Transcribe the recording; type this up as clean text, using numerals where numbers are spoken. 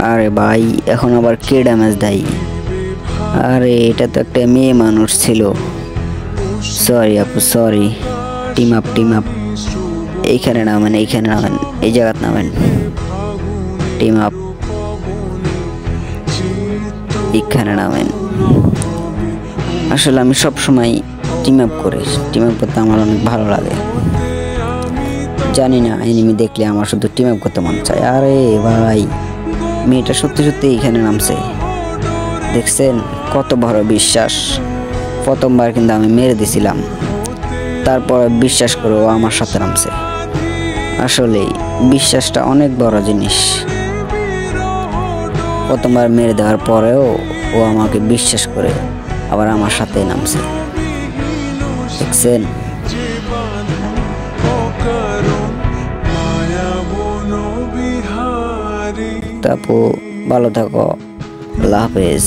আরে ভাই এখন আবার কে ড্যামেজ দেয়? আরে এটা তো একটা মেয়ে মানুষ ছিল। সরি আপু সরি। টিম আপ এইখানে নামেন এই জায়গাত নামেন। টিম আপ এখানে নামেন। আসলে আমি সবসময় টিম আপ করি, টিম আপ করতে আমার অনেক ভালো লাগে। জানি না এনিমি দেখলে আমার শুধু টিম আপ করতে মন চায়। আরে ভাই মেয়েটা সত্যি সত্যি এখানে নামছে, দেখছেন কত বড় বিশ্বাস। প্রথমবার কিন্তু আমি মেরে দিছিলাম, তারপর বিশ্বাস করে ও আমার সাথে নামছে। আসলে বিশ্বাসটা অনেক বড় জিনিস। প্রথমবার মেরে দেওয়ার পরেও ও আমাকে বিশ্বাস করে আবার আমার সাথে নামছে, দেখছেন। তারপর ভালো থাকো, আল্লাহ হাফেজ।